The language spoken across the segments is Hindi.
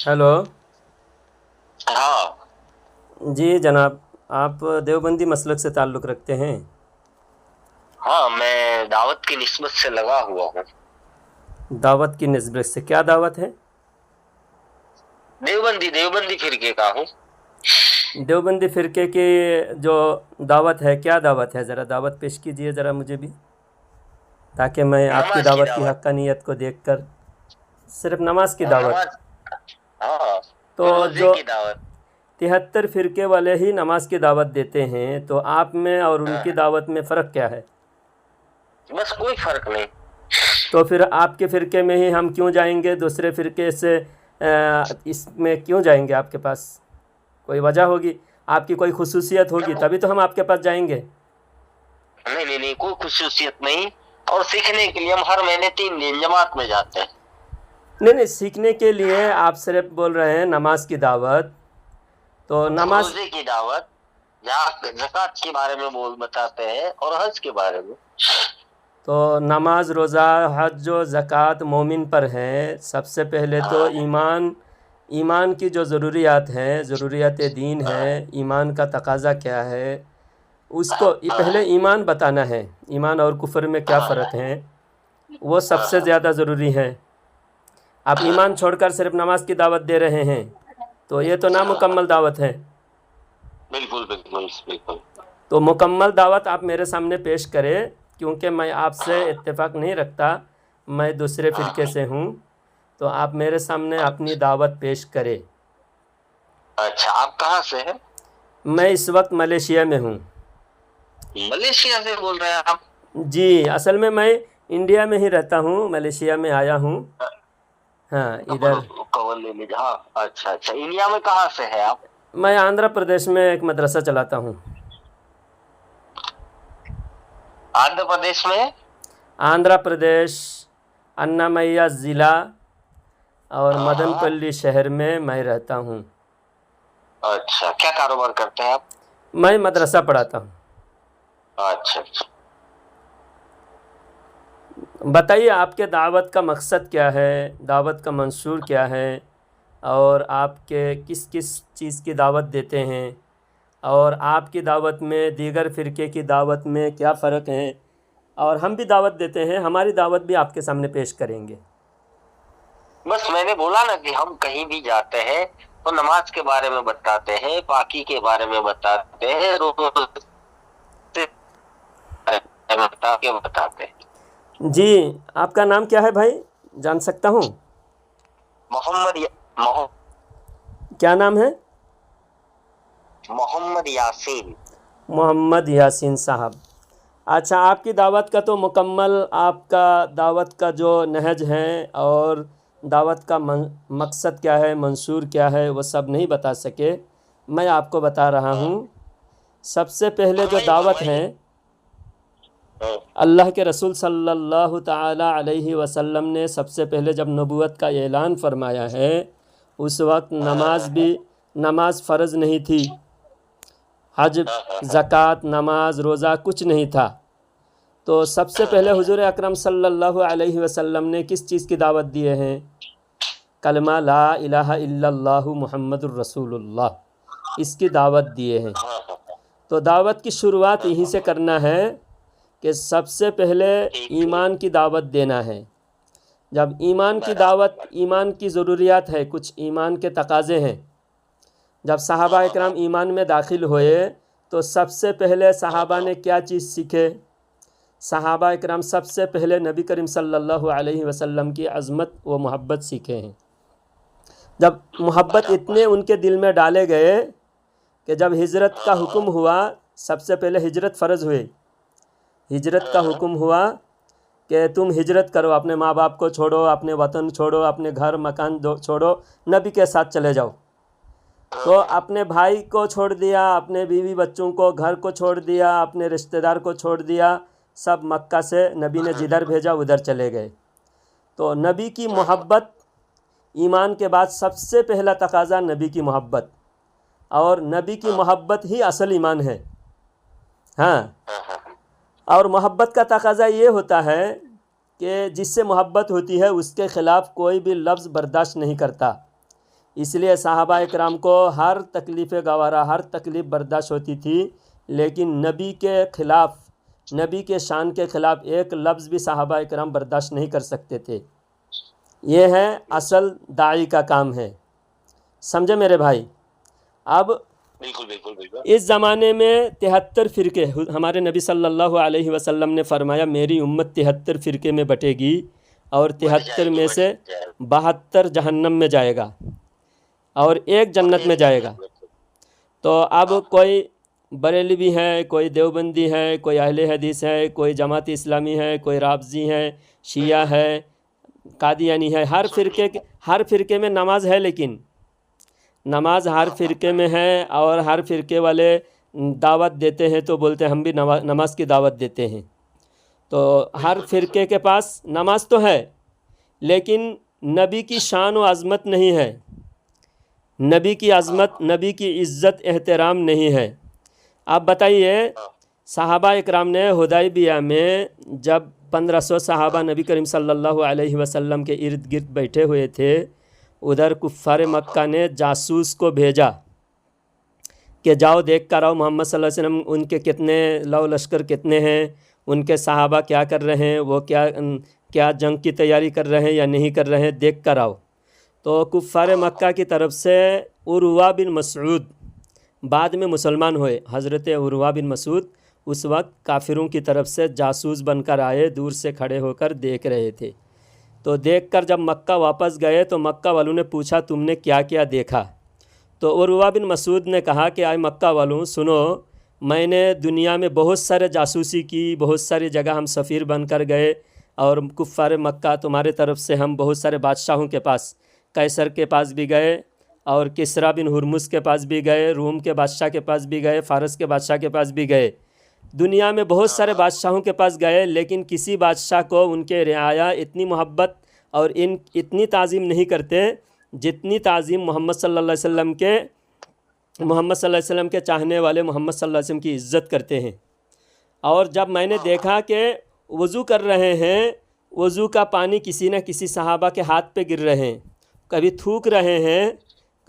हेलो। हाँ। जी जनाब, आप देवबंदी मसलक से ताल्लुक़ रखते हैं? हाँ, मैं दावत की निस्बत से लगा हुआ हूँ। दावत की निस्बत से क्या दावत है? देवबंदी देवबंदी फिरके का हूँ। देवबंदी फ़िरके की जो दावत है, क्या दावत है? ज़रा दावत पेश कीजिए ज़रा मुझे भी, ताकि मैं आपकी नमाज की दावत की दावत। हक्कानियत को देखकर। सिर्फ नमाज की हाँ, दावत? नमाज। हाँ। तो और रोजे जो की दावत। 73 फ़िरके वाले ही नमाज की दावत देते हैं, तो आप में और उनकी हाँ, दावत में फ़र्क क्या है? बस कोई फर्क नहीं। तो फिर आपके फ़िरके में ही हम क्यों जाएंगे दूसरे फ़िरके से? इसमें क्यों जाएंगे आपके पास? कोई वजह होगी, आपकी कोई खुसूसियत होगी, देखो, तभी तो हम आपके पास जाएंगे। नहीं नहीं नहीं, कोई खुसूसियत नहीं। और सीखने के लिए हम हर महीने 3 दिन जमात में जाते हैं। नहीं नहीं, सीखने के लिए आप सिर्फ बोल रहे हैं नमाज की दावत, तो और नमाज। रोजे की दावत, जहाँ ज़कात के बारे में बोल बताते हैं और हज के बारे में। तो नमाज, रोज़ा, हज व ज़कात मोमिन पर है। सबसे पहले तो हाँ। ईमान। ईमान की जो ज़रूरियात हैं, ज़रूरियात दीन है, हाँ। ईमान का तकाज़ा क्या है, उसको ये पहले हाँ। ईमान बताना है। ईमान और कुफ्र में क्या हाँ। फ़र्क है, वो सबसे हाँ। ज़्यादा ज़रूरी है। आप ईमान हाँ। छोड़कर सिर्फ नमाज की दावत दे रहे हैं, तो ये तो हाँ, नामुकम्मल दावत है। बिल्कुल बिल्कुल बिल्कुल। तो मुकम्मल दावत आप मेरे सामने पेश करें, क्योंकि मैं आपसे हाँ। इत्तेफाक नहीं रखता, मैं दूसरे फ़िरके हाँ। से हूँ। तो आप मेरे सामने अपनी दावत पेश करें। अच्छा, आप कहाँ से हैं? मैं इस वक्त मलेशिया में हूँ। मलेशिया से बोल रहे हैं आप? जी, असल में मैं इंडिया में ही रहता हूँ, मलेशिया में आया हूँ। हाँ, कबर इधर। कवर ले लीजिए। हाँ, अच्छा अच्छा, इंडिया में कहाँ से है आप? मैं आंध्र प्रदेश में एक मदरसा चलाता हूँ। आंध्र प्रदेश में? आंध्र प्रदेश, अन्नामैया ज़िला और हाँ हाँ। मदनपल्ली शहर में मैं रहता हूँ। अच्छा, क्या कारोबार करते हैं आप? मैं मदरसा पढ़ाता हूँ। अच्छा अच्छा। बताइए, आपके दावत का मकसद क्या है, दावत का मंशूर क्या है, और आपके किस किस चीज़ की दावत देते हैं, और आपकी दावत में दीगर फ़िरके की दावत में क्या फ़र्क है। और हम भी दावत देते हैं, हमारी दावत भी आपके सामने पेश करेंगे। बस मैंने बोला ना कि हम कहीं भी जाते हैं तो नमाज के बारे में बताते हैं, पाकी के बारे में बताते हैं, रोज़े के बारे में बताते हैं। जी, आपका नाम क्या है भाई, जान सकता हूँ? मोहम्मद मोह- क्या नाम है? मोहम्मद यासीन। मोहम्मद यासीन साहब। अच्छा, आपकी दावत का तो मुकम्मल, आपका दावत का जो नहज है और दावत का मकसद क्या है, मंशूर क्या है, वो सब नहीं बता सके। मैं आपको बता रहा हूँ। हाँ, सबसे पहले जो फरमाइए दावत है, फरमाइए। हाँ। अल्लाह के रसूल सल्लल्लाहु ताला अलैहि वसल्लम ने सबसे पहले जब नबूवत का ऐलान फरमाया है, उस वक्त नमाज हाँ। भी, नमाज फ़र्ज़ नहीं थी। हज, हाँ। हाँ। ज़कात, नमाज, रोज़ा कुछ नहीं था। तो सबसे पहले हाँ। हुज़ूर अकरम सल्लल्लाहु अलैहि वसल्लम ने किस चीज़ की दावत दिए हैं? कलमा ला इलाहा इल्लल्लाहु मुहम्मदुर रसूलुल्लाह, इसकी दावत दिए हैं। हाँ। हाँ। तो दावत की शुरुआत हाँ। यहीं से हाँ। करना है कि सबसे पहले ठीक ठीक। ईमान की दावत देना है। जब ईमान की दावत, बराबर। ईमान की ज़रूरियात है, कुछ ईमान के तकाज़े हैं। जब सहाबा हाँ इकराम हाँ। ईमान में दाखिल हुए, तो सबसे पहले हाँ। सहाबा हाँ। ने क्या चीज़ सीखे? सहाबा इकराम सबसे पहले नबी करीम सल्लल्लाहु अलैहि वसल्लम की अज़मत व मोहब्बत सीखे हैं। जब मोहब्बत बराबर। इतने उनके दिल में डाले गए कि जब हिजरत का हाँ हाँ। हुक्म हुआ, सबसे पहले हिजरत फ़र्ज़ हुई, हिजरत का हाँ। हुक्म हुआ कि तुम हिजरत करो, अपने माँ बाप को छोड़ो, अपने वतन छोड़ो, अपने घर मकान छोड़ो, नबी के साथ चले जाओ। तो हाँ। अपने भाई को छोड़ दिया, अपने बीवी बच्चों को, घर को छोड़ दिया, अपने रिश्तेदार को छोड़ दिया, सब मक्का से नबी ने जिधर भेजा उधर चले गए। तो नबी की हाँ। मोहब्बत, ईमान के बाद सबसे पहला तकाज़ा नबी की मोहब्बत, और नबी की हाँ। मोहब्बत ही असल ईमान है। हाँ। हाँ। हाँ। और मोहब्बत का तकाज़ा ये होता है कि जिससे मोहब्बत होती है उसके ख़िलाफ़ कोई भी लफ्ज़ बर्दाश्त नहीं करता। इसलिए सहाबा इकराम को हर तकलीफ़ गवारा, हर तकलीफ़ बर्दाश्त होती थी, लेकिन नबी के ख़िलाफ़, नबी के शान के ख़िलाफ़ एक लफ्ज़ भी सहाबा इकराम बर्दाश्त नहीं कर सकते थे। ये है असल दाई का काम है, समझे मेरे भाई। अब बिल्कुल बिल्कुल बिल्कुल। इस ज़माने में 73 फ़िरके, हमारे नबी सल्लल्लाहु अलैहि वसल्लम ने फरमाया मेरी उम्मत 73 फ़िरके में बटेगी और 73 में से 72 जहन्नम में जाएगा और एक जन्नत में जाएगा। तो अब कोई बरेलवी है, कोई देवबंदी है, कोई अहले हदीस है, कोई जमात इस्लामी है, कोई राफ़ज़ी है, शिया है, कादियानी है, हर फ़िरके में नमाज है, लेकिन नमाज हर फ़िरके में है। और हर फ़िरके वाले दावत देते हैं तो बोलते हैं हम भी नमाज की दावत देते हैं। तो हर फ़िरके के पास नमाज तो है, लेकिन नबी की शान व अज़मत नहीं है, नबी की अज़मत, नबी की इज़्ज़त एहतराम नहीं है। आप बताइए, सहाबा इकराम ने हुदैबिया में जब 1500 सहाबा नबी करीम सल्लल्लाहु अलैहि वसल्लम के इर्द गिर्द बैठे हुए थे, उधर कुफ़ार मक्का ने जासूस को भेजा कि जाओ देख कर आओ मोहम्मद सल्लल्लाहु अलैहि वसल्लम, उनके कितने लौ लश्कर कितने हैं, उनके सहाबा क्या कर रहे हैं, वो क्या जंग की तैयारी कर रहे हैं या नहीं कर रहे हैं, देख कर आओ। तो कुफ़ार मक्का की तरफ से उरवा बिन मसूद बाद में मुसलमान हुए, हज़रत उरवा बिन मसूद उस वक्त काफिरों की तरफ से जासूस बनकर आए, दूर से खड़े होकर देख रहे थे। तो देखकर जब मक्का वापस गए तो मक्का वालों ने पूछा तुमने क्या क्या देखा। तो उरवा बिन मसूद ने कहा कि आए मक्का वालों सुनो, मैंने दुनिया में बहुत सारे जासूसी की, बहुत सारी जगह हम सफ़ीर बनकर गए, और कुफ़ार मक्का तुम्हारे तरफ से हम बहुत सारे बादशाहों के पास, कैसर के पास भी गए और किसरा बिन हुरमुज़ के पास भी गए, रूम के बादशाह के पास भी गए, फ़ारस के बादशाह के पास भी गए, दुनिया में बहुत सारे बादशाहों के पास गए, लेकिन किसी बादशाह को उनके रियाया इतनी मोहब्बत और इतनी ताज़ीम नहीं करते जितनी ताज़ीम मोहम्मद सल्लल्लाहु अलैहि वसल्लम के चाहने वाले मोहम्मद सल्लल्लाहु अलैहि वसल्लम की इज़्ज़त करते हैं। और जब मैंने देखा कि वज़ू कर रहे हैं, वज़ू का पानी किसी न किसी सहाबा के हाथ पे गिर रहे हैं, कभी थूक रहे हैं,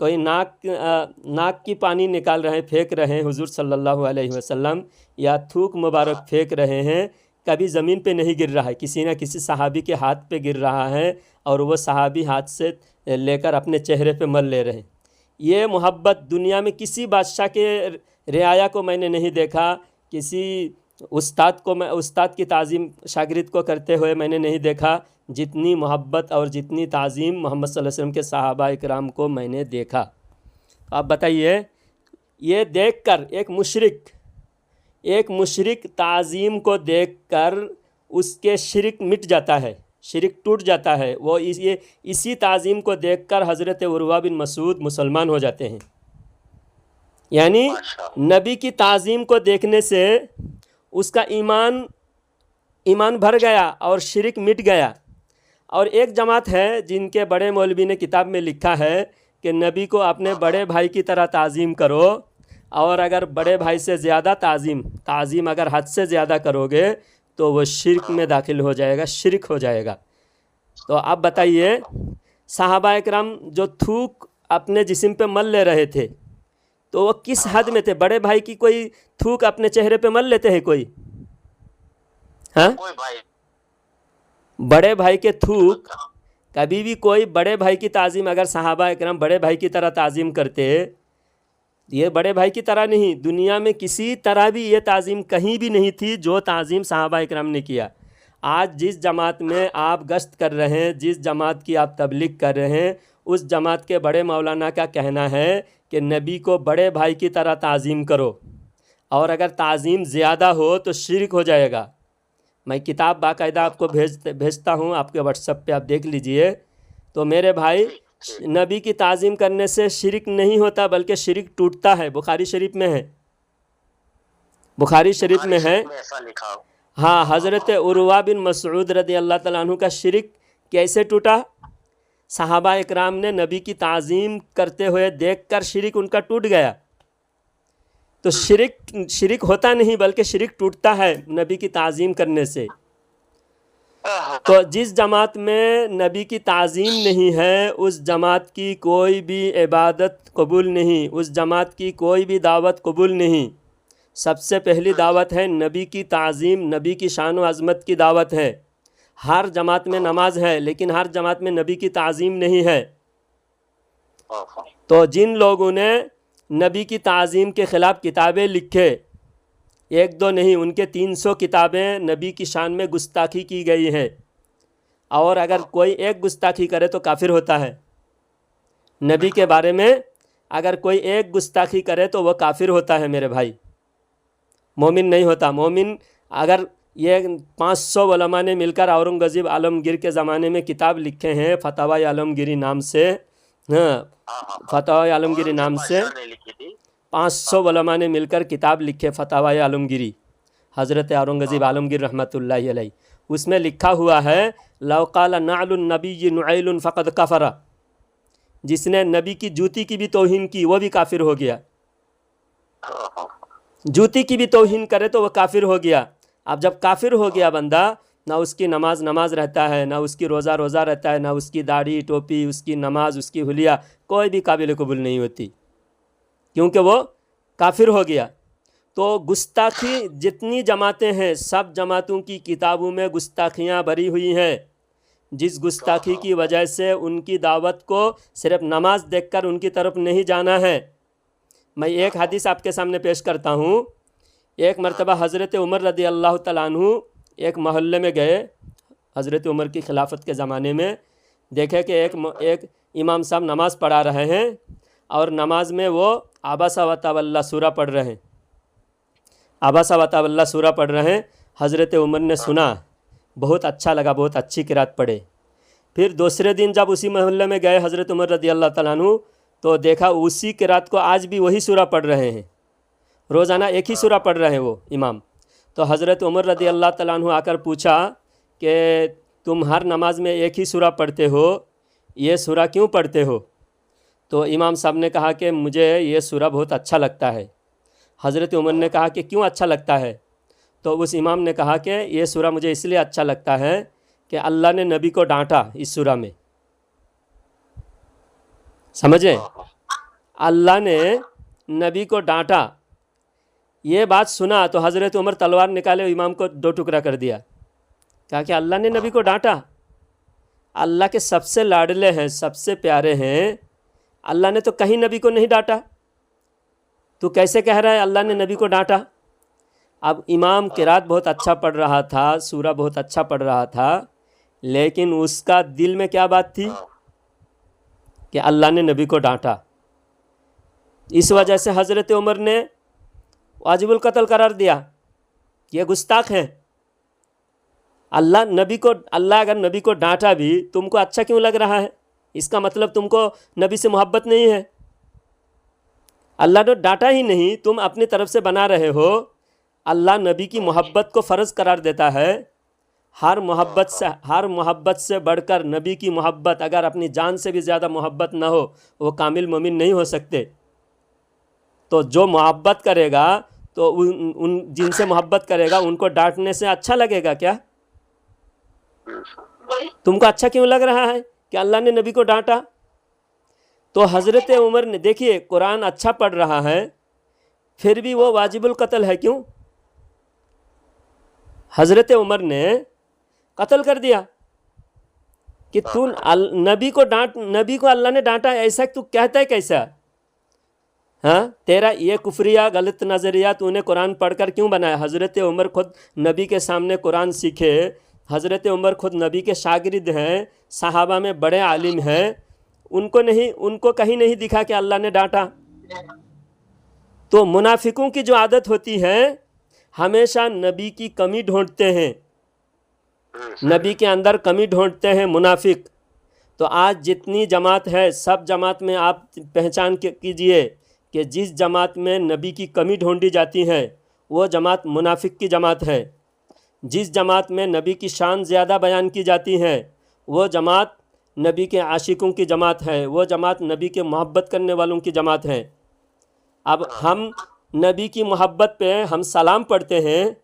कोई नाक की पानी निकाल रहे हैं, फेंक रहे हैं हुज़ूर सल्लल्लाहु अलैहि वसल्लम, या थूक मुबारक फेंक रहे हैं, कभी ज़मीन पे नहीं गिर रहा है, किसी न किसी सहाबी के हाथ पे गिर रहा है और वो सहाबी हाथ से लेकर अपने चेहरे पे मल ले रहे हैं। ये मोहब्बत दुनिया में किसी बादशाह के रियाया को मैंने नहीं देखा, किसी उस्ताद की ताज़ीम शागिर्द को करते हुए मैंने नहीं देखा, जितनी मोहब्बत और जितनी ताज़ीम मोहम्मद सल्लल्लाहु अलैहि वसल्लम के सहाबा इकराम को मैंने देखा। आप बताइए, ये देखकर एक मुशरिक ताज़ीम को देखकर उसके शिरक मिट जाता है, शिरक टूट जाता है। वो इसी ताज़ीम को देखकर हज़रत उरवा बिन मसूद मुसलमान हो जाते हैं। यानी नबी की ताज़ीम को देखने से उसका ईमान भर गया और शिरक मिट गया। और एक जमात है जिनके बड़े मौलवी ने किताब में लिखा है कि नबी को अपने बड़े भाई की तरह ताज़ीम करो, और अगर बड़े भाई से ज़्यादा ताज़ीम अगर हद से ज़्यादा करोगे तो वो शिरक में दाखिल हो जाएगा, शिरक हो जाएगा। तो आप बताइए, सहाबा इकराम जो थूक अपने जिस्म पे मल ले रहे थे तो वो किस हद में थे? बड़े भाई की कोई थूक अपने चेहरे पे मल लेते हैं कोई? हाँ, बड़े भाई के थूक कभी भी कोई बड़े भाई की ताज़ीम अगर सहाबा इकराम बड़े भाई की तरह ताज़ीम करते, ये बड़े भाई की तरह नहीं, दुनिया में किसी तरह भी ये ताज़ीम कहीं भी नहीं थी जो ताज़ीम सहाबा इकराम ने किया। आज जिस जमात में आप गश्त कर रहे हैं, जिस जमात की आप तबलीग कर रहे हैं, उस जमात के बड़े मौलाना का कहना है कि नबी को बड़े भाई की तरह ताज़ीम करो, और अगर ताज़ीम ज़्यादा हो तो शिरक हो जाएगा। मैं किताब बाकायदा आपको भेजता हूँ, आपके व्हाट्सएप पे आप देख लीजिए। तो मेरे भाई, नबी की ताज़ीम करने से शिरक नहीं होता बल्कि शिरक टूटता है। बुखारी शरीफ में है, बुखारी शरीफ में है। हाँ, हज़रत उरवा बिन मसूद रज़ी अल्लाह तआला अन्हु का शिरक कैसे टूटा? सहाबा इकराम ने नबी की ताज़ीम करते हुए देखकर शिरक उनका टूट गया। तो शिरक होता नहीं बल्कि शिरक टूटता है नबी की ताज़ीम करने से। तो जिस जमात में नबी की ताज़ीम नहीं है उस जमात की कोई भी इबादत कबूल नहीं, उस जमात की कोई भी दावत कबूल नहीं। सबसे पहली दावत है नबी की ताज़ीम, नबी की शान व अज़मत की दावत है। हर जमात में नमाज है लेकिन हर जमात में नबी की ताज़ीम नहीं है। तो जिन लोगों ने नबी की ताज़ीम के ख़िलाफ़ किताबें लिखे, एक दो नहीं, उनके 300 किताबें नबी की शान में गुस्ताखी की गई है। और अगर कोई एक गुस्ताखी करे तो काफिर होता है। नबी के बारे में अगर कोई एक गुस्ताखी करे तो वह काफिर होता है मेरे भाई, मोमिन नहीं होता। मोमिन अगर ये 500 उलमा ने मिलकर औरंगज़ेब आलमगीर के ज़माने में किताब लिखे हैं फतवा आलमगीरी नाम से, हाँ फतवा आलमगीरी नाम से 500 उलमा ने मिलकर किताब लिखे फतवा आलमगीरी, हज़रत औरंगज़ेब आलमगीर रहमतुल्लाहि अलैह। उसमें लिखा हुआ है लौकाल नालुन नबी नुइलुन फ़क़द कफ़रा, जिसने नबी की जूती की भी तौहीन की वो भी काफिर हो गया। जूती की भी तौहीन करे तो वह काफिर हो गया। अब जब काफिर हो गया बंदा, ना उसकी नमाज रहता है, ना उसकी रोज़ा रहता है, ना उसकी दाढ़ी टोपी, उसकी नमाज, उसकी हुलिया कोई भी काबिल कबूल नहीं होती, क्योंकि वो काफिर हो गया। तो गुस्ताखी जितनी जमातें हैं सब जमातों की किताबों में गुस्ताखियाँ भरी हुई हैं। जिस गुस्ताखी की वजह से उनकी दावत को सिर्फ नमाज देखकर उनकी तरफ नहीं जाना है। मैं एक हदीस आपके सामने पेश करता हूँ। एक मरतबा हज़रत उमर रदी अल्लाह तआला अन्हु एक मोहल्ले में गए, हज़रत उमर की खिलाफत के ज़माने में। देखे कि एक इमाम साहब नमाज़ पढ़ा रहे हैं और नमाज में वो आबासा व तवल्ला सूरा पढ़ रहे हैं, आबासा व तवल्ला सूरा पढ़ रहे हैं। हज़रत उमर ने सुना, बहुत अच्छा लगा, बहुत अच्छी किरात पढ़े। फिर दूसरे दिन जब उसी मोहल्ले में गए हज़रत उमर रदी अल्लाह तआला अन्हु, तो देखा उसी किरात को आज भी वही सूरा पढ़ रहे हैं, रोज़ाना एक ही सूरा पढ़ रहे हैं वो इमाम। तो हज़रत उमर रदी अल्लाह तआला अन्हु आकर पूछा कि तुम हर नमाज में एक ही सूरा पढ़ते हो, ये सूरा क्यों पढ़ते हो? तो इमाम साहब ने कहा कि मुझे ये सूरा बहुत अच्छा लगता है। हज़रत उमर ने कहा कि क्यों अच्छा लगता है? तो उस इमाम ने कहा कि ये सूरा मुझे इसलिए अच्छा लगता है कि अल्लाह ने नबी को डांटा इस सूरा में, समझे? अल्लाह ने नबी को डांटा। ये बात सुना तो हज़रत उमर तलवार निकाले इमाम को 2 टुकड़ा कर दिया। कहा कि अल्लाह ने नबी को डांटा? अल्लाह के सबसे लाडले हैं, सबसे प्यारे हैं, अल्लाह ने तो कहीं नबी को नहीं डांटा, तू कैसे कह रहा है अल्लाह ने नबी को डांटा? अब इमाम किरात बहुत अच्छा पढ़ रहा था, सूरा बहुत अच्छा पढ़ रहा था, लेकिन उसका दिल में क्या बात थी कि अल्लाह ने नबी को डांटा। इस वजह से हज़रत उमर ने वाजिबुल कत्ल करार दिया, ये गुस्ताख हैं। अल्लाह अगर नबी को डांटा भी तुमको अच्छा क्यों लग रहा है? इसका मतलब तुमको नबी से मोहब्बत नहीं है। अल्लाह ने डांटा ही नहीं, तुम अपनी तरफ से बना रहे हो। अल्लाह नबी की मोहब्बत को फ़र्ज़ करार देता है। हर मोहब्बत से बढ़कर नबी की मोहब्बत, अगर अपनी जान से भी ज़्यादा मोहब्बत ना हो वो कामिल मोमिन नहीं हो सकते। तो जो मोहब्बत करेगा तो उन जिनसे मोहब्बत करेगा उनको डांटने से अच्छा लगेगा क्या? तुमको अच्छा क्यों लग रहा है कि अल्लाह ने नबी को डांटा? तो हज़रत उमर ने, देखिए कुरान अच्छा पढ़ रहा है फिर भी वो वाजिबुल कत्ल है, क्यों? हज़रत उमर ने कत्ल कर दिया कि तू नबी को अल्लाह ने डांटा, ऐसा तू कहता है कैसा? हाँ, तेरा ये कुफरिया गलत नज़रिया तूने कुरान पढ़कर क्यों बनाया? हज़रत उमर खुद नबी के सामने कुरान सीखे, हज़रत उमर खुद नबी के शागिर्द हैं, सहाबा में बड़े आलिम हैं, उनको कहीं नहीं दिखा कि अल्लाह ने डांटा। तो मुनाफिकों की जो आदत होती है हमेशा नबी की कमी ढूंढते हैं, नबी के अंदर कमी ढूंढते हैं मुनाफिक। तो आज जितनी जमात है सब जमात में आप पहचान कीजिए कि जिस जमात में नबी की कमी ढूंढी जाती है वो जमात मुनाफिक की जमात है। जिस जमात में नबी की शान ज़्यादा बयान की जाती है वो जमात नबी के आशिकों की जमात है, वो जमात नबी के मोहब्बत करने वालों की जमात है। अब हम नबी की मोहब्बत पे हम सलाम पढ़ते हैं,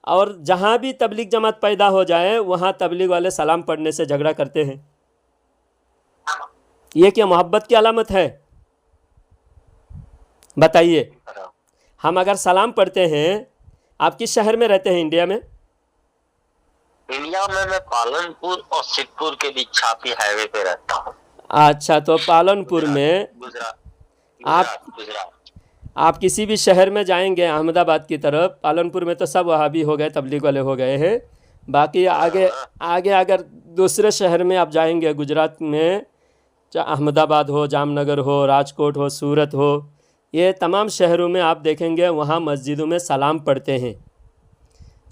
और जहाँ भी तबलीग जमात पैदा हो जाए वहाँ तबलीग वाले सलाम पढ़ने से झगड़ा करते हैं। ये क्या मोहब्बत की अलामत है? बताइए। हम अगर सलाम पढ़ते हैं, आप किस शहर में रहते हैं इंडिया में? इंडिया में मैं पालनपुर और सिद्धपुर के बीच छापी हाईवे पे रहता हूँ। अच्छा, तो पालनपुर में गुजरात आप गुजरात। आप किसी भी शहर में जाएंगे अहमदाबाद की तरफ, पालनपुर में तो सब वहाबी हो गए, तबलीग वाले हो गए हैं। बाकी आगे आगे अगर दूसरे शहर में आप जाएंगे, गुजरात में, चाहे अहमदाबाद हो, जामनगर हो, राजकोट हो, सूरत हो, ये तमाम शहरों में आप देखेंगे वहाँ मस्जिदों में सलाम पढ़ते हैं।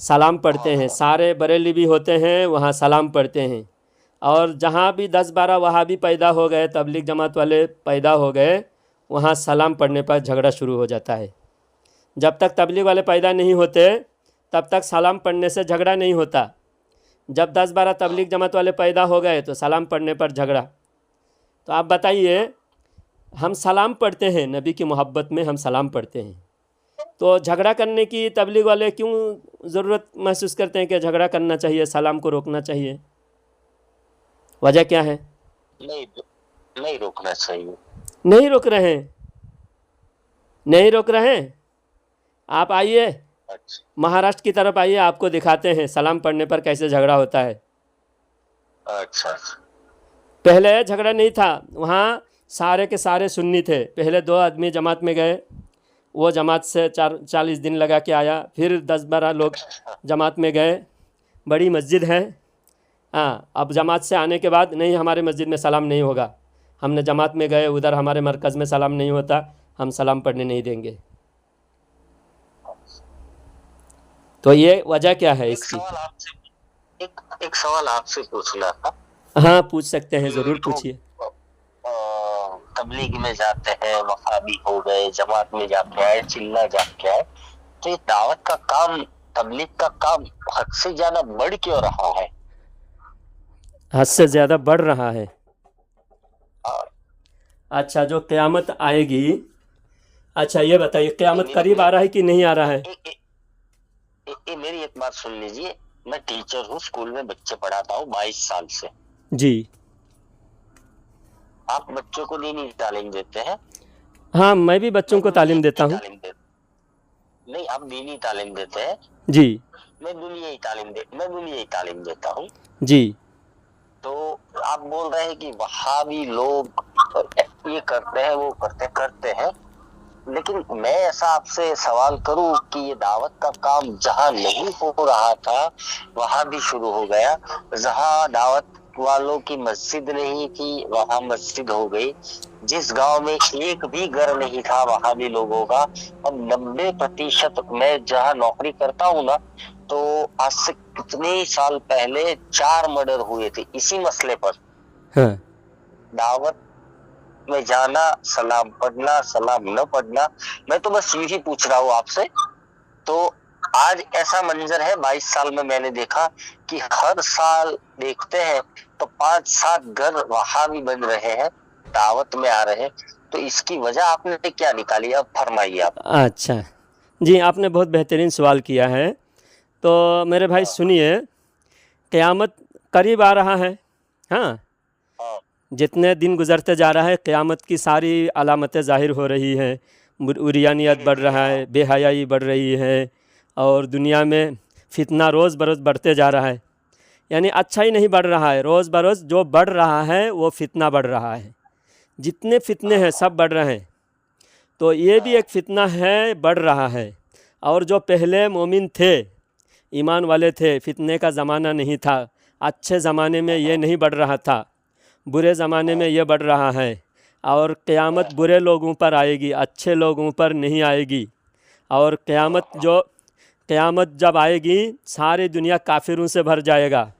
सलाम पढ़ते हैं, सारे बरेली भी होते हैं वहाँ सलाम पढ़ते हैं। और जहाँ भी 10-12 वहाबी पैदा हो गए, तबलीग जमात वाले पैदा हो गए, वहाँ सलाम पढ़ने पर झगड़ा शुरू हो जाता है। जब तक तबलीग वाले पैदा नहीं होते तब तक सलाम पढ़ने से झगड़ा नहीं होता। जब 10-12 तबलीग जमात वाले पैदा हो गए तो सलाम पढ़ने पर झगड़ा। तो आप बताइए, हम सलाम पढ़ते हैं, नबी की मोहब्बत में हम सलाम पढ़ते हैं, तो झगड़ा करने की तबलीग वाले क्यों ज़रूरत महसूस करते हैं कि झगड़ा करना चाहिए, सलाम को रोकना चाहिए? वजह क्या है? नहीं नहीं रोकना चाहिए। नहीं रोक रहे हैं, नहीं रोक रहे हैं। आप आइए अच्छा महाराष्ट्र की तरफ, आइए, आपको दिखाते हैं सलाम पढ़ने पर कैसे झगड़ा होता है। अच्छा। पहले झगड़ा नहीं था, वहाँ सारे के सारे सुन्नी थे। पहले 2 आदमी जमात में गए, वो जमात से 40 दिन लगा के आया, फिर 10-12 लोग जमात में गए, बड़ी मस्जिद है। हाँ, अब जमात से आने के बाद नहीं, हमारे मस्जिद में सलाम नहीं होगा, हमने जमात में गए, उधर हमारे मरकज़ में सलाम नहीं होता, हम सलाम पढ़ने नहीं देंगे। तो ये वजह क्या है इसकी? एक सवाल आपसे पूछना था। हाँ, पूछ सकते हैं, ज़रूर पूछिए। तबलीग में जाते हैं, वहाबी हो गए, जमात में जाके आए, चिल्ला जाके आए, तो ये दावत का काम, तबलीग का काम हद से ज्यादा बढ़ क्यों रहा है? हद से ज़्यादा बढ़ रहा है। अच्छा, जो क़यामत आएगी, अच्छा ये बताइए, क़यामत करीब आ रहा है कि नहीं आ रहा है? मेरी एक बात सुन लीजिए। मैं टीचर हूँ, स्कूल में बच्चे पढ़ाता हूँ 22 साल से। जी। आप बच्चों को दीनी तालीम देते हैं? हाँ, मैं भी बच्चों को तालीम देता हूँ। नहीं, आप दीनी तालीम देते हैं। जी। मैं दुनियाई तालीम देता हूँ। जी। तो आप बोल रहे हैं कि वहाबी लोग ये करते हैं, वो करते हैं, लेकिन मैं ऐसा आपसे सवाल करूं कि ये दावत का काम जहां नहीं हो रहा था वहां भी शुरू हो गया, जहां दावत वालों की मस्जिद नहीं थी वहां मस्जिद हो गई, जिस गांव में एक भी घर नहीं था वहां भी लोगों का, और 90%, मैं जहां नौकरी करता हूँ ना, तो आज से कितने साल पहले 4 मर्डर हुए थे इसी मसले पर। हाँ। दावत में जाना, सलाम पढ़ना, सलाम न पढ़ना, मैं तो बस यही पूछ रहा हूँ आपसे। तो आज ऐसा मंजर है, 22 साल में मैंने देखा कि हर साल देखते हैं तो 5-7 घर वहां भी बन रहे हैं, दावत में आ रहे हैं। तो इसकी वजह आपने क्या निकाली, अब फरमाइए आप। अच्छा जी, आपने बहुत बेहतरीन सवाल किया है। तो मेरे भाई सुनिए, क़यामत करीब आ रहा है। हाँ, जितने दिन गुज़रते जा रहा है क़यामत की सारी अलामतें ज़ाहिर हो रही हैं। उरियानियत बढ़ रहा है, बेहयाई बढ़ रही है, और दुनिया में फितना रोज़ बरोज़ बढ़ते जा रहा है। यानी अच्छा ही नहीं बढ़ रहा है, रोज़ बरोज़ जो बढ़ रहा है वो फितना बढ़ रहा है। जितने फितने हैं सब बढ़ रहे हैं, तो ये भी एक फ़ितना है, बढ़ रहा है। और जो पहले मोमिन थे, ईमान वाले थे, फितने का ज़माना नहीं था, अच्छे ज़माने में ये नहीं बढ़ रहा था, बुरे ज़माने में ये बढ़ रहा है। और क़यामत बुरे लोगों पर आएगी, अच्छे लोगों पर नहीं आएगी। और क़यामत जब आएगी सारी दुनिया काफिरों से भर जाएगा,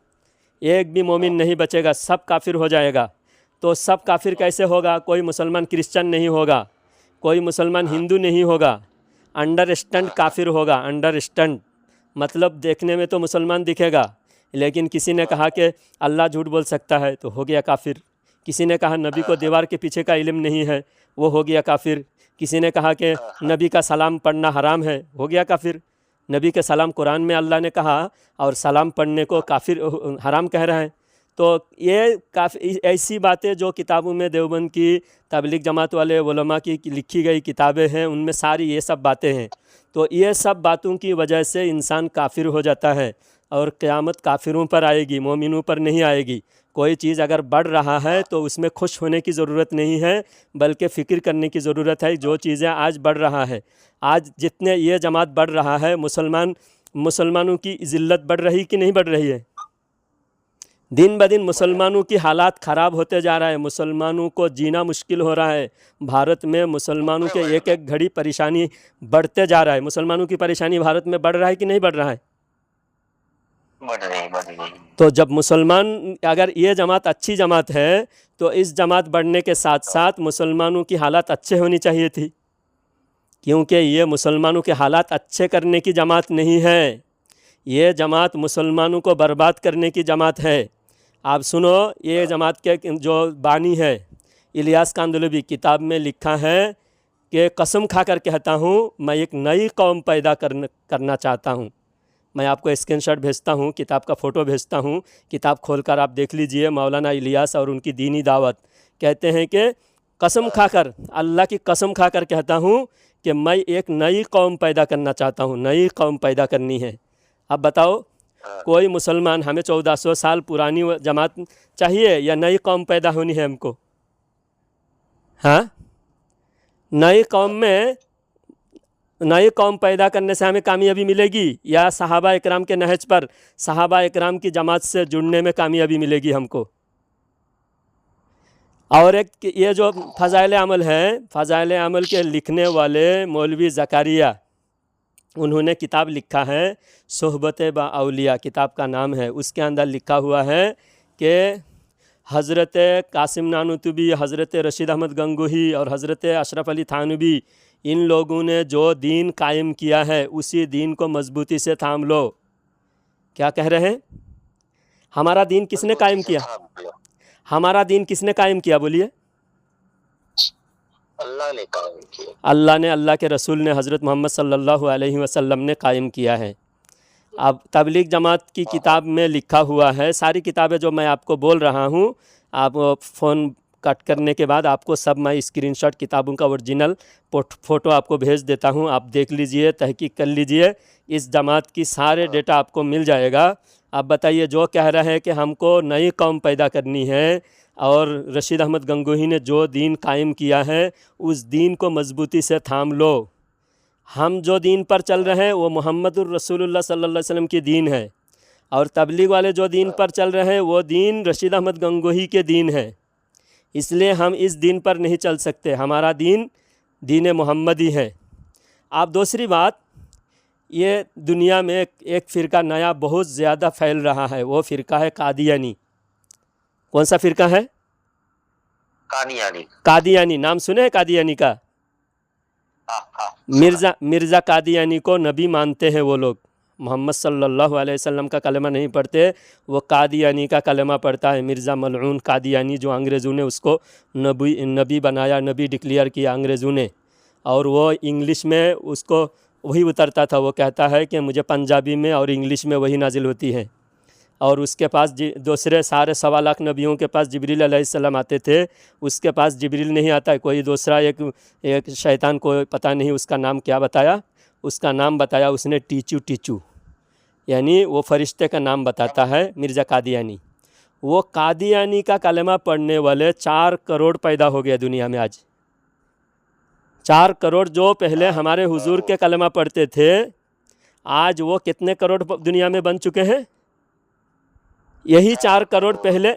एक भी मोमिन नहीं बचेगा, सब काफिर हो जाएगा। तो सब काफिर कैसे होगा? कोई मुसलमान क्रिश्चियन नहीं होगा, कोई मुसलमान हिंदू नहीं होगा, अंडरस्टैंड काफिर होगा। अंडरस्टैंड मतलब देखने में तो मुसलमान दिखेगा, लेकिन किसी ने कहा कि अल्लाह झूठ बोल सकता है तो हो गया काफिर। किसी ने कहा नबी को दीवार के पीछे का इल्म नहीं है, वो हो गया काफिर। किसी ने कहा कि नबी का सलाम पढ़ना हराम है, हो गया काफिर। नबी के सलाम कुरान में अल्लाह ने कहा और सलाम पढ़ने को काफिर हराम कह रहा है। तो ये काफ़ी ऐसी बातें जो किताबों में देवबंद की तबलीग जमात वाले उलमा की लिखी गई किताबें हैं, उनमें सारी ये सब बातें हैं। तो ये सब बातों की वजह से इंसान काफिर हो जाता है और क़यामत काफिरों पर आएगी, मोमिनों पर नहीं आएगी। कोई चीज़ अगर बढ़ रहा है तो उसमें खुश होने की ज़रूरत नहीं है, बल्कि फ़िक्र करने की ज़रूरत है। जो चीज़ें आज बढ़ रहा है, आज जितने ये जमात बढ़ रहा है, मुसलमानों की ज़िल्लत बढ़ रही कि नहीं बढ़ रही है? दिन ब दिन मुसलमानों की हालात ख़राब होते जा रहा है, मुसलमानों को जीना मुश्किल हो रहा है। भारत में मुसलमानों के एक एक घड़ी परेशानी बढ़ते जा रहा है। मुसलमानों की परेशानी भारत में बढ़ रहा है कि नहीं बढ़ रहा है? बढ़ रही। तो जब मुसलमान, अगर ये जमात अच्छी जमात है तो इस जमात बढ़ने के साथ साथ मुसलमानों की हालात अच्छे होनी चाहिए थी, क्योंकि ये मुसलमानों के हालात अच्छे करने की जमात नहीं है, ये जमात मुसलमानों को बर्बाद करने की जमात है। आप सुनो, ये जमात के जो बानी है इलियास कांदलवी, किताब में लिखा है कि कसम खाकर कहता हूँ मैं एक नई कौम पैदा करना चाहता हूँ। मैं आपको स्क्रीनशॉट भेजता हूँ, किताब का फ़ोटो भेजता हूँ, किताब खोलकर आप देख लीजिए। मौलाना इलियास और उनकी दीनी दावत कहते हैं कि कसम खाकर, अल्लाह की कसम खाकर कहता हूँ कि मैं एक नई कौम पैदा करना चाहता हूँ, नई कौम पैदा करनी है। अब बताओ, कोई मुसलमान, हमें 1400 साल पुरानी जमात चाहिए या नई कौम पैदा होनी है हमको? हाँ, नई कौम पैदा करने से हमें कामयाबी मिलेगी या सहाबा इकराम के नहज पर सहाबा इकराम की जमात से जुड़ने में कामयाबी मिलेगी हमको? और एक ये जो फ़ज़ाइल अमल है, फ़ज़ाइल अमल के लिखने वाले मौलवी ज़कारिया, उन्होंने किताब लिखा है सोहबत बा औलिया, किताब का नाम है। उसके अंदर लिखा हुआ है कि हज़रत कासिम नानूतुबी, हज़रत रशीद अहमद गंगोही और हज़रत अशरफ अली थानवी, इन लोगों ने जो दीन कायम किया है उसी दीन को मजबूती से थाम लो। क्या कह रहे हैं? हमारा दीन किसने कायम किया? हमारा दीन किसने कायम किया? बोलिए। अल्लाह ने कायम किया। अल्लाह ने, अल्लाह के रसूल ने, हज़रत मोहम्मद सल्लल्लाहु अलैहि वसल्लम ने कायम किया है। अब तबलीग जमात की किताब में लिखा हुआ है, सारी किताबें जो मैं आपको बोल रहा हूँ, आप फ़ोन कट करने के बाद आपको सब मैं स्क्रीनशॉट किताबों का ओरिजिनल फ़ोटो आपको भेज देता हूँ। आप देख लीजिए, तहकीक कर लीजिए, इस जमात की सारे डेटा आपको मिल जाएगा। आप बताइए, जो कह रहे हैं कि हमको नई कौम पैदा करनी है और रशीद अहमद गंगोही ने जो दीन कायम किया है उस दीन को मजबूती से थाम लो। हम जो दीन पर चल रहे हैं वो मुहम्मदुर रसूलुल्लाह सल्लल्लाहु अलैहि वसल्लम की दीन है, और तबलीग वाले जो दीन पर चल रहे हैं वो दीन रशीद अहमद गंगोही के दीन है। इसलिए हम इस दीन पर नहीं चल सकते, हमारा दीन दीन मोहम्मदी है। आप दूसरी बात, ये दुनिया में एक फ़िरका नया बहुत ज़्यादा फैल रहा है, वो फ़िरका है कादियानी। कौन सा फ़िरका है? कादियानी। नाम सुने हैं कादियानी का? मिर्ज़ा कादियानी को नबी मानते हैं वो लोग। मोहम्मद सल्लल्लाहु अलैहि वसल्लम का कलमा नहीं पढ़ते, वो कादियानी का कलमा पढ़ता है। मिर्ज़ा मलऊन कादियानी, जो अंग्रेज़ों ने उसको नबी बनाया, नबी डिक्लेयर किया अंग्रेज़ों ने, और वो इंग्लिश में उसको वही उतरता था। वो कहता है कि मुझे पंजाबी में और इंग्लिश में वही नाजिल होती है। और उसके पास दूसरे सारे 1.25 लाख नबियों के पास जिब्रील अलैहिस्सलाम आते थे, उसके पास जिब्रील नहीं आता है। कोई दूसरा एक शैतान को पता नहीं उसका नाम क्या बताया, उसका नाम बताया उसने टीचू, यानी वो फरिश्ते का नाम बताता है मिर्ज़ा कादियानी। वो कादियानी का कलमा पढ़ने वाले 4 करोड़ पैदा हो गया दुनिया में आज। 4 करोड़ जो पहले हमारे हुजूर के कलमा पढ़ते थे, आज वो कितने करोड़ दुनिया में बन चुके हैं? यही 4 करोड़ पहले,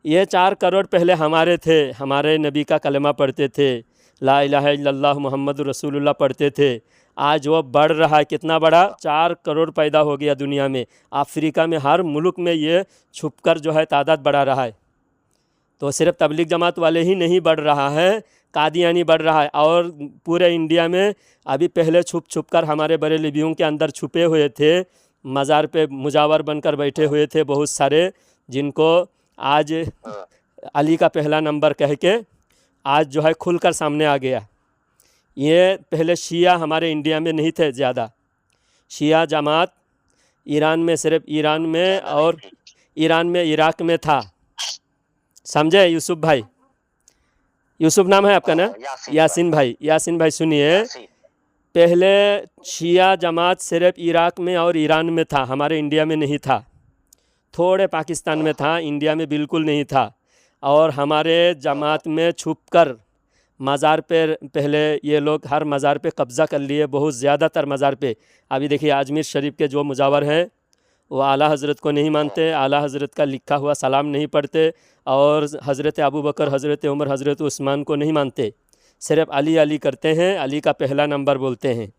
ये 4 करोड़ पहले हमारे थे, हमारे नबी का कलमा पढ़ते थे, ला इलाहा इल्लल्लाह मुहम्मदुर रसूलुल्लाह पढ़ते थे। आज वो बढ़ रहा है, कितना बड़ा? 4 करोड़ पैदा हो गया दुनिया में। अफ्रीका में हर मुल्क में ये छुपकर जो है तादाद बढ़ा रहा है। तो सिर्फ तबलीग जमात वाले ही नहीं बढ़ रहा है, कादियानी बढ़ रहा है। और पूरे इंडिया में अभी पहले छुप कर हमारे बरेलवियों के अंदर छुपे हुए थे, मज़ार पे मुजावर बनकर बैठे हुए थे बहुत सारे, जिनको आज अली का पहला नंबर कह के आज जो है खुलकर सामने आ गया। ये पहले शिया हमारे इंडिया में नहीं थे ज़्यादा, शिया जमात ईरान में, सिर्फ ईरान में, और ईरान में, इराक में था। समझे यूसुफ भाई? यूसुफ नाम है आपका ना? यासीन भाई, यासीन भाई सुनिए, पहले शिया जमात सिर्फ इराक में और ईरान में था, हमारे इंडिया में नहीं था। थोड़े पाकिस्तान में था, इंडिया में बिल्कुल नहीं था। और हमारे जमात में छुपकर मज़ार पे पहले ये लोग हर मज़ार पे कब्ज़ा कर लिए, बहुत ज़्यादातर मज़ार पे। अभी देखिए अजमेर शरीफ के जो मुजावर हैं वो आला हज़रत को नहीं मानते, आला हज़रत का लिखा हुआ सलाम नहीं पढ़ते, और हज़रत अबू बकर, हज़रत उमर, हज़रत उस्मान को नहीं मानते, सिर्फ अली अली करते हैं, अली का पहला नंबर बोलते हैं।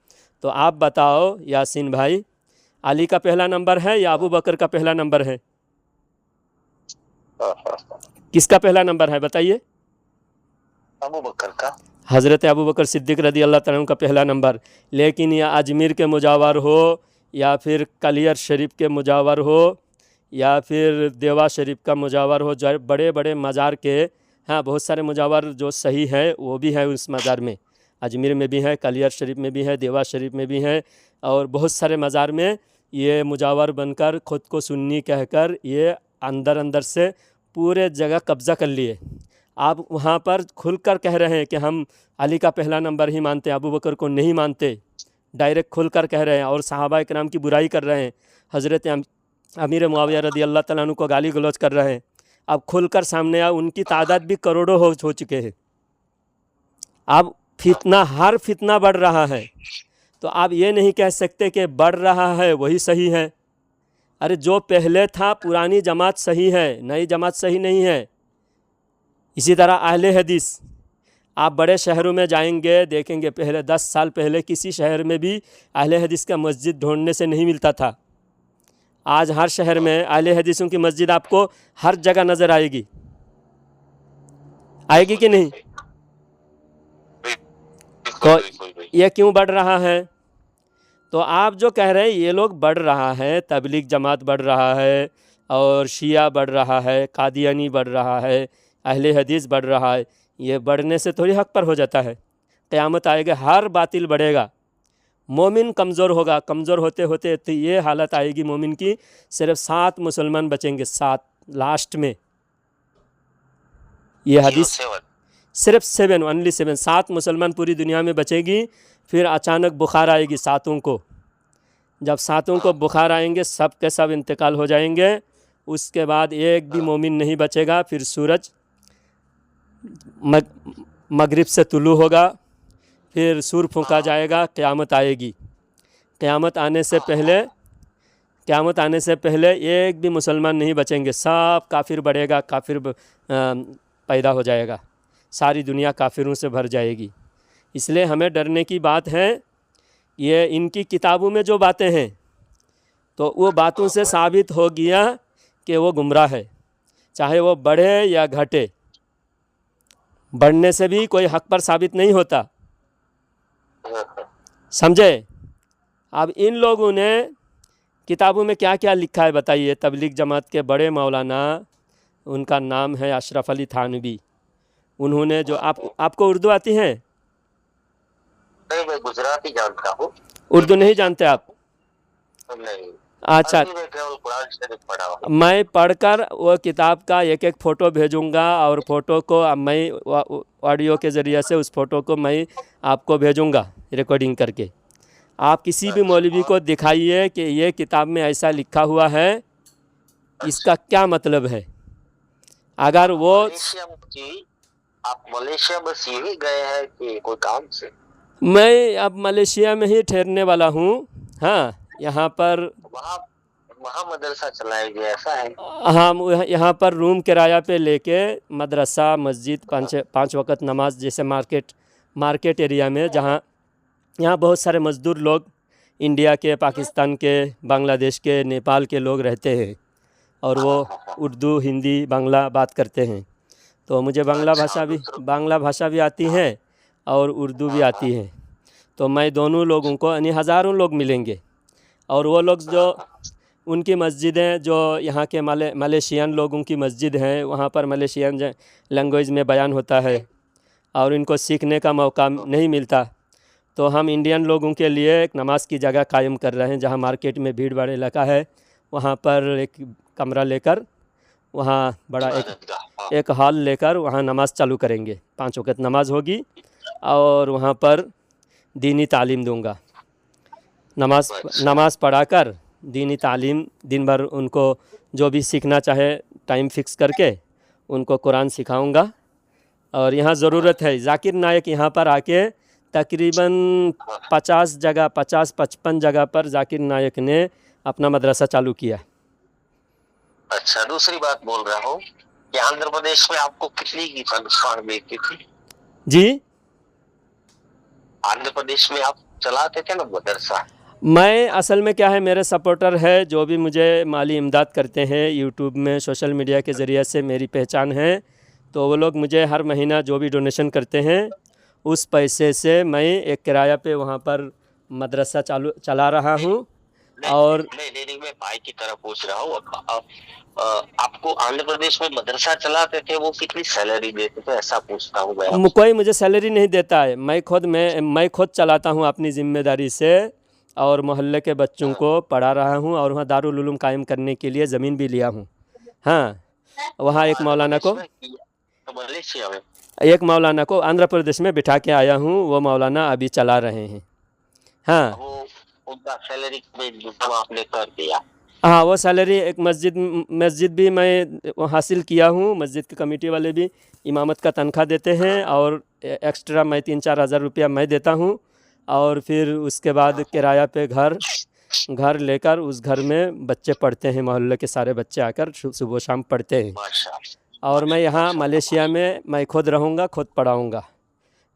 तो आप बताओ यासीन भाई, अली का पहला नंबर है या अबू बकर का पहला नंबर है? किसका पहला नंबर है बताइए? अबू बकर का। हज़रत अबू बकर सिद्दीक़ रज़ी अल्लाह तआला अन्हु का पहला नंबर। लेकिन या अजमेर के मुजावर हो, या फिर कलियर शरीफ के मुजावर हो, या फिर देवा शरीफ का मुजावर हो, जो बड़े बड़े मज़ार के, हाँ बहुत सारे मुजावर जो सही है वो भी है उस मज़ार में। अजमेर में भी है, कलियर शरीफ में भी है, देवा शरीफ में भी है, और बहुत सारे मज़ार में ये मुजावर बनकर ख़ुद को सुन्नी कहकर ये अंदर अंदर से पूरे जगह कब्ज़ा कर लिए। आप वहाँ पर खुलकर कह रहे हैं कि हम अली का पहला नंबर ही मानते हैं, अबू बकर को नहीं मानते, डायरेक्ट खुलकर कह रहे हैं, और सहाबा इकराम की बुराई कर रहे हैं, हज़रत अमीर मुआविया रज़ी अल्लाह तआला अन्हु को गाली गलौज कर रहे हैं। अब खुलकर सामने आ, उनकी तादाद भी करोड़ों हो चुके हैं। अब फितना, हर फितना बढ़ रहा है, तो आप ये नहीं कह सकते कि बढ़ रहा है वही सही है। अरे जो पहले था पुरानी जमात सही है, नई जमात सही नहीं है। इसी तरह अहले हदीस, आप बड़े शहरों में जाएंगे देखेंगे, पहले 10 साल पहले किसी शहर में भी अहले हदीस का मस्जिद ढूंढने से नहीं मिलता था। आज हर शहर में अहले हदीसों की मस्जिद आपको हर जगह नज़र आएगी। आएगी कि नहीं? तो ये क्यों बढ़ रहा है? तो आप जो कह रहे हैं ये लोग बढ़ रहा है, तबलीग जमात बढ़ रहा है, और शिया बढ़ रहा है, कादियानी बढ़ रहा है, अहले हदीस बढ़ रहा है, ये बढ़ने से थोड़ी हक पर हो जाता है। क़यामत आएगा, हर बातिल बढ़ेगा, मोमिन कमज़ोर होगा, कमज़ोर होते होते तो ये हालत आएगी मोमिन की, सिर्फ 7 मुसलमान बचेंगे, 7 लास्ट में। ये हदीस सिर्फ 7, ओनली 7, 7 मुसलमान पूरी दुनिया में बचेगी। फिर अचानक बुखार आएगी 7 को, जब 7 को बुखार आएंगे सब के सब इंतकाल हो जाएंगे। उसके बाद एक भी मोमिन नहीं बचेगा। फिर सूरज मगरिब से तुलू होगा, फिर सूर फूंका जाएगा, क़यामत आएगी। क़यामत आने से पहले एक भी मुसलमान नहीं बचेंगे, सब काफिर बढ़ेगा, काफिर पैदा हो जाएगा, सारी दुनिया काफिरों से भर जाएगी। इसलिए हमें डरने की बात है। ये इनकी किताबों में जो बातें हैं तो वो बातों से साबित हो गया कि वो गुमराह है, चाहे वो बढ़े या घटे, बढ़ने से भी कोई हक पर साबित नहीं होता। समझे? अब इन लोगों ने किताबों में क्या क्या लिखा है बताइए। तबलीग जमात के बड़े मौलाना, उनका नाम है अशरफ अली थानवी, उन्होंने जो आपको उर्दू आती है? नहीं, मैं गुजराती जानता हूँ। उर्दू नहीं जानते आप? नहीं। अच्छा, मैं पढ़कर वो किताब का एक एक फ़ोटो भेजूंगा, और फ़ोटो को मैं ऑडियो के ज़रिए से उस फ़ोटो को मैं आपको भेजूंगा रिकॉर्डिंग करके। आप किसी भी मौलवी को दिखाइए कि ये किताब में ऐसा लिखा हुआ है, इसका क्या मतलब है। अगर वो आप मलेशिया बस यही गए हैं कि कोई काम से? मैं अब मलेशिया में ही ठहरने वाला हूँ। हाँ, यहाँ पर वहाँ मदरसा चलाया गया, ऐसा है? हाँ, यहाँ पर रूम किराया पे लेके मदरसा, मस्जिद, 5 वक़्त नमाज, जैसे मार्केट एरिया में, जहाँ यहाँ बहुत सारे मज़दूर लोग इंडिया के, पाकिस्तान के, बांग्लादेश के, नेपाल के लोग रहते हैं, और वो उर्दू, हिंदी, बांग्ला बात करते हैं। तो मुझे बांग्ला भाषा भी आती है और उर्दू भी आती है। तो मैं दोनों लोगों को, यानी हज़ारों लोग मिलेंगे, और वो लोग जो उनकी मस्जिदें, जो यहाँ के मलेशियन लोगों की मस्जिद हैं, वहाँ पर मलेशियन लैंग्वेज में बयान होता है और इनको सीखने का मौका नहीं मिलता। तो हम इंडियन लोगों के लिए एक नमाज की जगह कायम कर रहे हैं, जहाँ मार्केट में भीड़ भाड़ इलाका है वहाँ पर एक कमरा लेकर, वहाँ बड़ा इबादत गाह, हाँ। एक हॉल लेकर वहाँ नमाज़ चालू करेंगे, 5 वक़्त नमाज होगी और वहाँ पर दीनी तालीम दूंगा। नमाज अच्छा, नमाज पढ़ाकर दीनी तालीम दिन भर उनको जो भी सीखना चाहे टाइम फिक्स करके उनको कुरान सिखाऊंगा। और यहाँ ज़रूरत है, जाकिर नायक यहाँ पर आके तकरीबन 50 जगह 50-55 जगह पर जाकिर नायक ने अपना मदरसा चालू किया। अच्छा। दूसरी बात बोल रहा हूँ कि आंध्र प्रदेश में आपको कितनी की तनख्वाह मिलती थी? जी, आंध्र प्रदेश में आप चलाते थे ना मदरसा? मैं असल में क्या है, मेरे सपोर्टर है जो भी मुझे माली इमदाद करते हैं यूट्यूब में सोशल मीडिया के ज़रिए से मेरी पहचान है, तो वो लोग मुझे हर महीना जो भी डोनेशन करते हैं उस पैसे से मैं एक किराया पे वहाँ पर मदरसा चला रहा हूँ। और नहीं, मैं भाई की तरफ पूछ रहा हूँ। आपको आंध्र प्रदेश में मदरसा चलाते थे, वो कितनी सैलरी देते थे, ऐसा पूछता हूँ मैं आपसे। कोई मुझे सैलरी नहीं देता है, मैं खुद चलाता हूँ अपनी ज़िम्मेदारी से, और मोहल्ले के बच्चों को पढ़ा रहा हूँ और वहाँ दारुल उलूम कायम करने के लिए ज़मीन भी लिया हूँ। हाँ, वहाँ एक मौलाना को मलेशिया में आंध्र प्रदेश में बिठा के आया हूँ, वो मौलाना अभी चला रहे हैं। हाँ वो उनका सैलरी जमा आपने कर दिया? हाँ, वो सैलरी एक मस्जिद भी मैं हासिल किया हूँ, मस्जिद की कमेटी वाले भी इमामत का तनख्वाह देते हैं और एक्स्ट्रा मैं 3-4 हज़ार रुपया मैं देता हूँ। और फिर उसके बाद किराया पे घर लेकर उस घर में बच्चे पढ़ते हैं, मोहल्ले के सारे बच्चे आकर सुबह शाम पढ़ते हैं। और मैं यहाँ मलेशिया में मैं खुद रहूँगा, खुद पढ़ाऊँगा।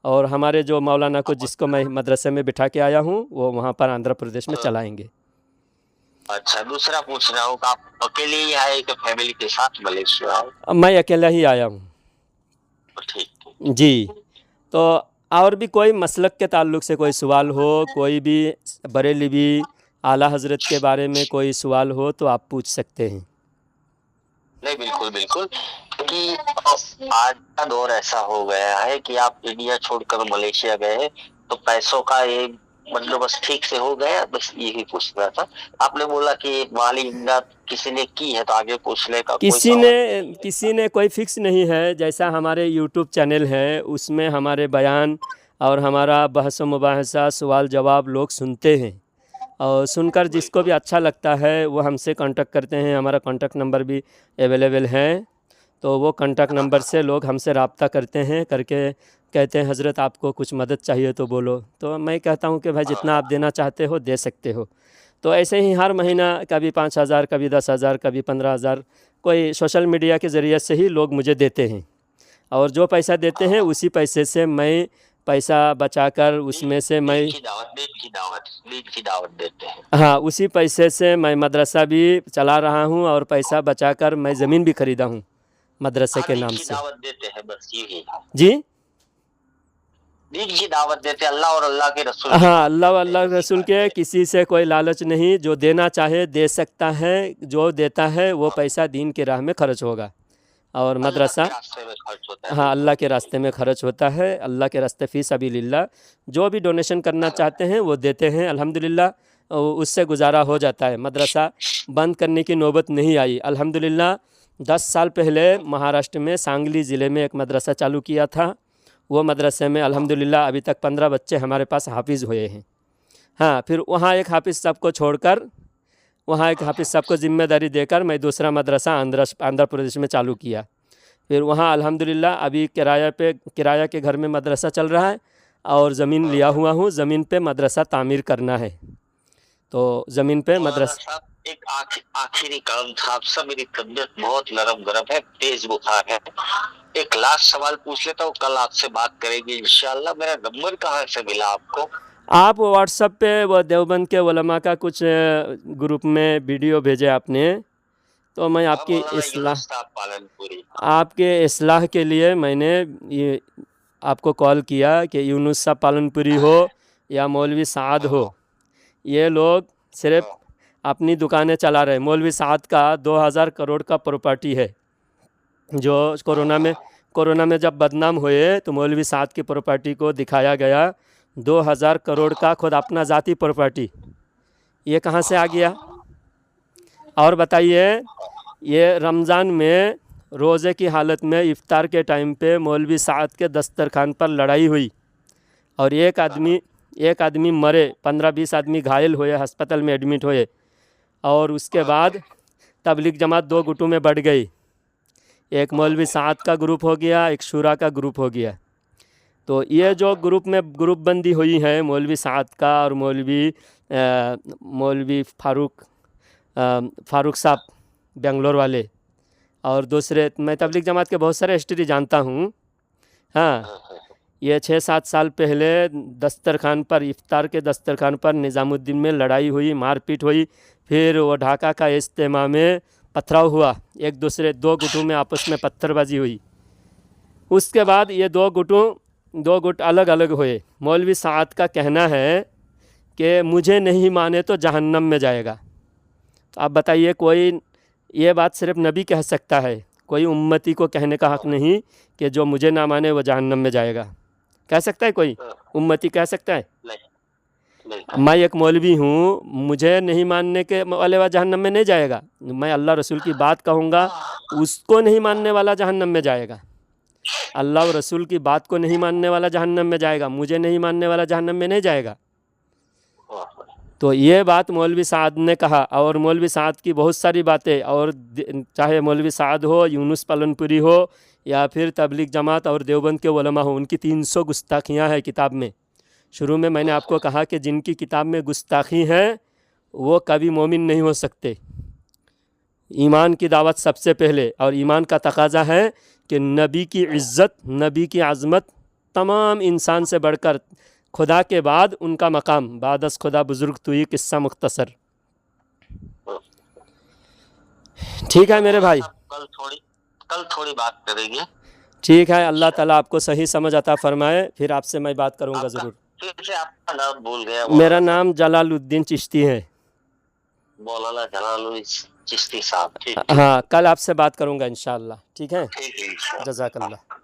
और हमारे जो मौलाना को जिसको मैं मदरसे में बिठा के आया हूँ वो वहाँ पर आंध्र प्रदेश में चलाएँगे। अच्छा। दूसरा पूछ रहा हूँ कि आप अकेले ही आए कि फैमिली के साथ मलेशिया आए? मैं अकेला ही आया हूँ। ठीक जी, तो और भी कोई मसलक के ताल्लुक़ से कोई सवाल हो, कोई भी बरेलवी आला हज़रत के बारे में कोई सवाल हो तो आप पूछ सकते हैं। नहीं, बिल्कुल कि आज का दौर ऐसा हो गया है कि आप इंडिया छोड़कर मलेशिया गए तो पैसों का ये बंदोबस्त ठीक से हो गया, बस यही पूछना था। आपने बोला कि माली इमदाद किसी ने की है तो आगे पूछने का किसी ने कोई फिक्स नहीं है। जैसा हमारे यूट्यूब चैनल है उसमें हमारे बयान और हमारा बहस व मुबाहसा सवाल जवाब लोग सुनते हैं, और सुनकर जिसको भी अच्छा लगता है वो हमसे कांटेक्ट करते हैं। हमारा कांटेक्ट नंबर भी अवेलेबल है, तो वो कांटेक्ट नंबर से लोग हमसे रब्ता करते हैं, करके कहते हैं हज़रत आपको कुछ मदद चाहिए तो बोलो। तो मैं कहता हूँ कि भाई जितना आप देना चाहते हो दे सकते हो। तो ऐसे ही हर महीना कभी 5,000, कभी 10,000, कभी 15,000 कोई सोशल मीडिया के ज़रिए से ही लोग मुझे देते हैं, और जो पैसा देते हैं उसी पैसे से मैं पैसा बचाकर उसमें से मैं ईद की दावत देते हैं। हाँ, उसी पैसे से मैं मदरसा भी चला रहा हूँ और पैसा बचाकर मैं ज़मीन भी ख़रीदा हूँ मदरसे के नाम से। दावत देते हैं बस यही। जी, दीन की दावत देते अल्लाह और अल्लाह के रसूल। हाँ, अल्लाह रसूल के, किसी से कोई लालच नहीं, जो देना चाहे दे सकता है, जो देता है वो पैसा दीन के राह में खर्च होगा। और मदरसा हाँ, अल्लाह के रास्ते में खर्च होता है, अल्लाह के रास्ते फ़ी सबीलिल्लाह। जो भी डोनेशन करना चाहते हैं वो देते हैं, अल्हम्दुलिल्लाह उससे गुजारा हो जाता है। मदरसा बंद करने की नौबत नहीं आई अल्हम्दुलिल्लाह। 10 साल पहले महाराष्ट्र में सांगली ज़िले में एक मदरसा चालू किया था, वो मदरसे में अल्हम्दुलिल्लाह अभी तक 15 बच्चे हमारे पास हाफिज़ हुए हैं। हाँ, फिर वहाँ एक हाफिज़ साहब को छोड़कर वहाँ एक हाफिज़ साहब को ज़िम्मेदारी देकर मैं दूसरा मदरसा आंध्र प्रदेश में चालू किया। फिर वहाँ अल्हम्दुलिल्लाह अभी किराया के घर में मदरसा चल रहा है, और ज़मीन लिया हुआ हूँ, ज़मीन पे मदरसा तामीर करना है, तो ज़मीन पे मदरसा। एक आखिरी काम था आपसे, मेरी तबीयत बहुत नरम गरम है, तेज बुखार है। एक लास्ट सवाल पूछ लेता हूँ, कल आपसे बात करेंगे इंशाल्लाह। मेरा नंबर कहाँ से मिला आपको? आप व्हाट्सएप पे वो देवबंद के उलमा का कुछ ग्रुप में वीडियो भेजे आपने, तो मैं आपकी इस्लाह के लिए मैंने ये आपको कॉल किया कि यूनुस साहब पालनपुरी हो या मौलवी साद हो, ये लोग सिर्फ अपनी दुकानें चला रहे। मौलवी साद का 2000 करोड़ का प्रॉपर्टी है, जो कोरोना में जब बदनाम हुए तो मौलवी साद की प्रॉपर्टी को दिखाया गया, 2000 करोड़ का खुद अपना ज़ाती प्रॉपर्टी, ये कहाँ से आ गया? और बताइए, ये रमज़ान में रोज़े की हालत में इफ्तार के टाइम पे मौलवी साद के दस्तरखान पर लड़ाई हुई और एक आदमी मरे, 15-20 आदमी घायल हुए, अस्पताल में एडमिट हुए। और उसके बाद तबलीग जमात 2 गुटों में बढ़ गई, एक मौलवी साद का ग्रुप हो गया, एक शुरा का ग्रुप हो गया। तो ये जो ग्रुप बंदी हुई है मौलवी साद का और मौलवी फ़ारूक साहब बेंगलोर वाले और दूसरे, मैं तबलीग जमात के बहुत सारे हिस्ट्री जानता हूँ। हाँ, ये 6-7 साल पहले दस्तरखान पर, इफ्तार के दस्तरखान पर निज़ामुद्दीन में लड़ाई हुई, मारपीट हुई, फिर वो ढाका का इज्तिमा में पथराव हुआ, एक दूसरे 2 गुटों में आपस में पत्थरबाजी हुई। उसके बाद ये 2 गुट अलग अलग हुए। मौलवी साद का कहना है कि मुझे नहीं माने तो जहन्नम में जाएगा। तो आप बताइए, कोई ये बात सिर्फ नबी कह सकता है, कोई उम्मती को कहने का हक़ नहीं कि जो मुझे ना माने वो जहन्नम में जाएगा। कह सकता है कोई उम्मती? कह सकता है? नहीं। मैं एक मौलवी हूँ, मुझे नहीं मानने के वाले वाला जहन्नम में नहीं जाएगा। मैं अल्लाह रसूल की बात कहूँगा, उसको नहीं मानने वाला जहन्नम में जाएगा। अल्लाह और रसूल की बात को नहीं मानने वाला जहन्नम में जाएगा, मुझे नहीं मानने वाला जहन्नम में नहीं जाएगा। तो ये बात मौलवी साद ने कहा। और मौलवी साद की बहुत सारी बातें, और चाहे मौलवी साद हो, यूनुस पालनपुरी हो, या फिर तबलीग जमात और देवबंद के उलमा हो, उनकी 300 गुस्ताखियाँ हैं किताब में। शुरू में मैंने आपको कहा कि जिनकी किताब में गुस्ताखी है वो कभी मोमिन नहीं हो सकते। ईमान की दावत सबसे पहले, और ईमान का तकाजा है कि नबी की इज़्ज़त, नबी की आज़मत तमाम इंसान से बढ़कर, खुदा के बाद उनका मकाम, बादस खुदा बुज़ुर्ग तुई, किस्सा मुख्तसर। ठीक है मेरे भाई, कल थोड़ी बात करेंगे। ठीक है, अल्लाह ताला आपको सही समझ अता फरमाए। फिर आपसे मैं बात करूँगा ज़रूर। फिर से आपका नाम भूल गया। मेरा नाम जलालुद्दीन चिश्ती है। मौलाना जलालुद्दीन चिश्ती साहब। हाँ, कल आपसे बात करूँगा इंशाअल्लाह। ठीक है, ठीक है। जज़ाकल्लाह।